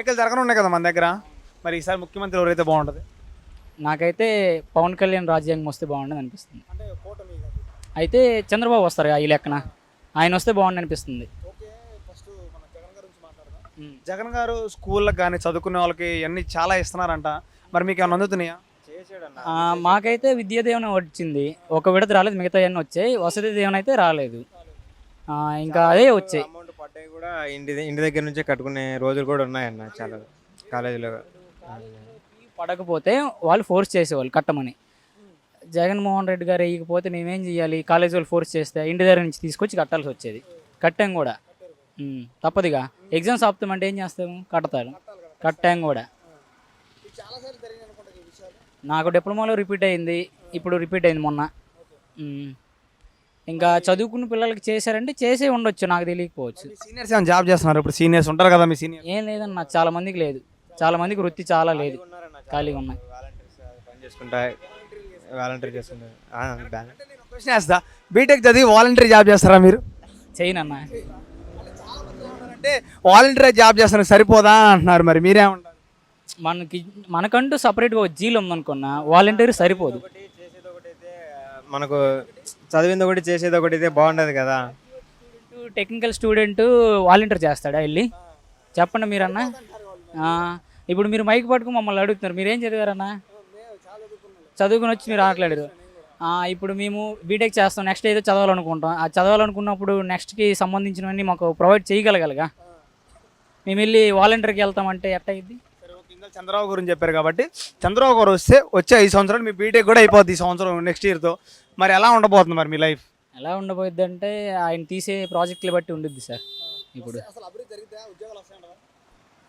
ఎన్నికలు జరగనున్నాయి కదా మన దగ్గర. మరి ఈసారి ముఖ్యమంత్రి ఎవరైతే బాగుంటుంది? నాకైతే పవన్ కళ్యాణ్ రాజ్యాంగం వస్తే బాగుండదు అనిపిస్తుంది. అంటే కూటమి అయితే చంద్రబాబు వస్తారు ఈ లెక్కన, ఆయన వస్తే బాగుండు అనిపిస్తుంది. ఓకే. ఫస్ట్ మన జగన్ గారి గురించి మాట్లాడదాం. జగన్ గారు స్కూళ్ళకి కానీ చదువుకునే వాళ్ళకి ఇవన్నీ చాలా ఇస్తున్నారంట. మరి మీకు ఏమైనా అందుతున్నాయా? మాకైతే విద్యాదీవెన వచ్చింది, ఒక విడత రాలేదు, మిగతా అన్నీ వచ్చాయి. వసతి దీవెన అయితే రాలేదు, ఇంకా అదే వచ్చాయి. అమౌంట్ పడ్డాయి కూడా ఇంటి దగ్గర నుంచే కట్టుకునే రోజులు కూడా ఉన్నాయన్న చాలా కాలేజీలో. పడకపోతే వాళ్ళు ఫోర్స్ చేసేవాళ్ళు కట్టమని. జగన్మోహన్ రెడ్డి గారు వేయకపోతే మేమేం చేయాలి? కాలేజీ వాళ్ళు ఫోర్స్ చేస్తే ఇంటి దగ్గర నుంచి తీసుకొచ్చి కట్టాల్సి వచ్చేది. కట్టాం కూడా, తప్పదుగా. ఎగ్జామ్స్ ఆపుతామంటే ఏం చేస్తాము? కడతారు, కట్టాం కూడా. నాకు డిప్లొమాలో రిపీట్ అయింది, ఇప్పుడు రిపీట్ అయింది మొన్న. ఇంకా చదువుకున్న పిల్లలకి చేశారంటే చేసే ఉండొచ్చు, నాకు తెలియకపోవచ్చు. సీనియర్స్ ఏమైనా జాబ్ చేస్తున్నారు? ఇప్పుడు సీనియర్స్ ఉంటారు కదా మీ సీనియర్. ఏం లేదన్న, చాలా మందికి లేదు, చాలా మందికి వృత్తి చాలా లేదు, ఖాళీగా ఉన్నాయి. వాలంటీర్ చేసుకుంటారు. క్వశ్చన్ వేస్తా, బీటెక్ చదివి వాలంటీర్ జాబ్ చేస్తారా మీరు? చేయనన్న. అంటే వాలంటీర్ జాబ్ చేస్తానికి సరిపోదా అంటున్నారు, మరి మీరేమంటారు? మనకంటూ సపరేట్గా ఒక జీల్ ఉందనుకున్నా, వాలంటీర్ సరిపోదు. మనకు చదివింది ఒకటి చేసేది ఒకటి అయితే బాగుండదు కదా. టెక్నికల్ స్టూడెంట్ వాలంటీర్ చేస్తాడా వెళ్ళి? చెప్పండి మీరన్నా. ఇప్పుడు మీరు మైక్ పట్టుకుని మమ్మల్ని అడుగుతున్నారు, మీరేం చదివారన్నా? చదువుకుని వచ్చి మీరు ఆటలాడారు. ఇప్పుడు మేము బీటెక్ చేస్తాం, నెక్స్ట్ ఏదో చదవాలనుకుంటాం. ఆ చదవాలనుకున్నప్పుడు నెక్స్ట్కి సంబంధించినవన్నీ మాకు ప్రొవైడ్ చేయగలగాలిగా. మేము వెళ్ళి వాలంటీర్కి వెళ్తామంటే ఎట్ట అయ్యిద్ది? చంద్రబాబు గురించి చెప్పారు కాబట్టి, చంద్రబాబు గారు వచ్చే 5 సంవత్సరాలు మీ బీటెక్ కూడా అయిపోద్ది ఈ సంవత్సరం, నెక్స్ట్ ఇయర్తో. మరి ఎలా ఉండబోతుంది మరి మీ లైఫ్? ఎలా ఉండబోద్ది అంటే ఆయన తీసే ప్రాజెక్టులు బట్టి ఉండిద్ది సార్. ఇప్పుడు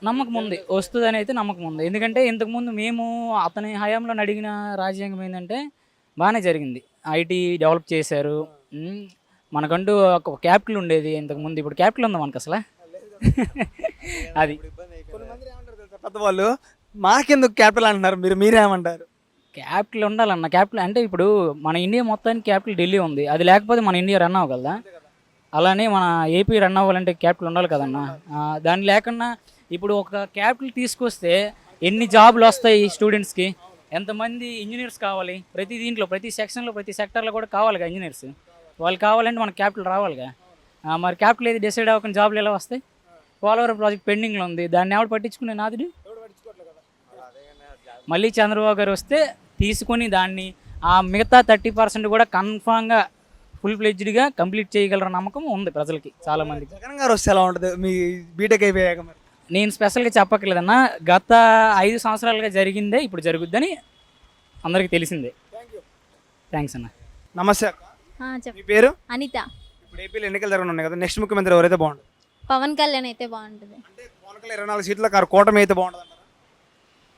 నమ్మకం ఉంది, వస్తుందని అయితే నమ్మకం ఉంది. ఎందుకంటే ఇంతకుముందు మేము అతని హయాంలో అడిగిన రాజ్యాంగం ఏంటంటే బాగానే జరిగింది. ఐటీ డెవలప్ చేశారు, మనకంటూ ఒక క్యాపిటల్ ఉండేది ఇంతకుముందు. ఇప్పుడు క్యాపిటల్ ఉందా మనకు అసలు? అది పెద్దవాళ్ళు మాకెందుకు క్యాపిటల్ అంటున్నారు, మీరేమంటారు? క్యాపిటల్ ఉండాలన్న. క్యాపిటల్ అంటే ఇప్పుడు మన ఇండియా మొత్తానికి క్యాపిటల్ ఢిల్లీ ఉంది, అది లేకపోతే మన ఇండియా రన్ అవ్వగలదా? అలానే మన ఏపీ రన్ అవ్వాలంటే క్యాపిటల్ ఉండాలి కదన్న. దాని లేకుండా ఇప్పుడు ఒక క్యాపిటల్ తీసుకొస్తే ఎన్ని జాబులు వస్తాయి స్టూడెంట్స్కి? ఎంతమంది ఇంజనీర్స్ కావాలి? ప్రతి దీంట్లో, ప్రతి సెక్షన్లో, ప్రతి సెక్టర్లో కూడా కావాలిగా ఇంజనీర్స్. వాళ్ళు కావాలంటే మనకు క్యాపిటల్ రావాలిగా. మరి క్యాపిటల్ ఏది డిసైడ్ అవ్వకుండా జాబులు ఎలా వస్తాయి? పోలవరం ప్రాజెక్ట్ పెండింగ్లో ఉంది, దాన్ని ఎవడు పట్టించుకునే నాదుడు? మళ్ళీ చంద్రబాబు గారు వస్తే తీసుకొని దాన్ని మిగతా 30% కూడా కన్ఫామ్గా ఫుల్ ఫ్లెడ్జ్డ్గా కంప్లీట్ చేయగలరు నమ్మకం ఉంది ప్రజలకి, చాలా మందికి. జగన్ గారు వస్తే ఎలా ఉంటుంది మీ బీటెక్ అయిపోయాక? మరి నేను స్పెషల్గా చెప్పక్కర్లేదన్నా, గత 5 సంవత్సరాలుగా జరిగిందే ఇప్పుడు జరుగుద్దని అందరికీ తెలిసిందే. థ్యాంక్స్ అన్న. నమస్తే అక్క, చెప్పు. మీ పేరు? అనిత. ఇప్పుడు ఏపీలో ఎన్నికలు జరగనున్నాయి కదా, నెక్స్ట్ ముఖ్యమంత్రి ఎవరైతే బాగుంటుంది? పవన్ కళ్యాణ్ అయితే బాగుంటుంది. అంటే పవన్ కళ్యాణ్ 24 సీట్ల కూటమి అయితే బాగుంటుంది.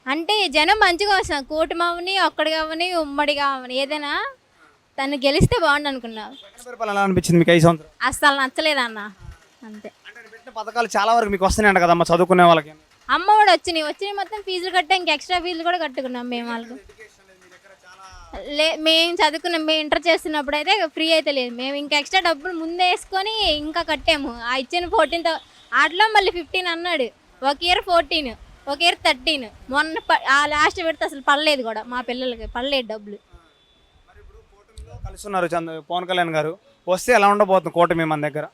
అంటే జనం మంచిగా వస్తున్నారు, కూటమి అవని, ఒక్కడిగా అవని, ఉమ్మడిగా అవని, ఏదైనా తను గెలిస్తే బాగుండు అనుకున్నావు. పరిపాలన ఎలా అనిపించింది మీకు 5 సంవత్సరాలు? అస్సలు నచ్చలేదన్న, అంతే. అంటే పెట్టిన పథకాలు చాలా వరకు మీకు వస్తున్నాయంట కదమ్మా చదువుకునే వాళ్ళకి. అమ్మ కూడా వచ్చినాయి మొత్తం ఫీజులు కట్టా, ఇంక ఎక్స్ట్రా ఫీజులు కూడా కట్టుకున్నాం మేము. వాళ్ళకు మేము చదువుకున్నాం, మేము ఇంటర్ చేస్తున్నప్పుడు అయితే ఫ్రీ అయితే లేదు, మేము ఇంకా ఎక్స్ట్రా డబ్బులు ముందే వేసుకొని ఇంకా కట్టాము. ఆ ఇచ్చిన 14 ఆటలో మళ్ళీ 15 అన్నాడు. ఒక ఇయర్ 14, ఒక ఇయర్ 13. మొన్న ఆ లాస్ట్ పెడితే అసలు పడలేదు కూడా, మా పిల్లలకి పడలేదు డబ్బులు. కలుస్తున్నారు పవన్ కళ్యాణ్ గారు, వస్తే ఎలా ఉండబోతుంది కూటమి మన దగ్గర?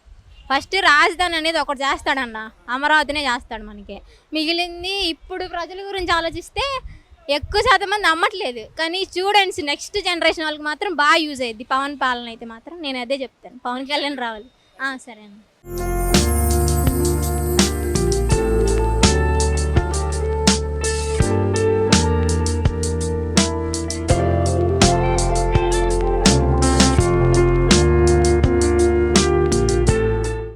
ఫస్ట్ రాజధాని అనేది ఒకటి చేస్తాడన్న, అమరావతినే చేస్తాడు మనకి. మిగిలింది ఇప్పుడు ప్రజల గురించి ఆలోచిస్తే ఎక్కువ శాతం మంది నమ్మట్లేదు, కానీ స్టూడెంట్స్ నెక్స్ట్ జనరేషన్ వాళ్ళకి మాత్రం బాగా యూజ్ అయ్యింది పవన్ పాలన అయితే మాత్రం. నేను అదే చెప్తాను, పవన్ కళ్యాణ్ రావాలి. సరే అన్న.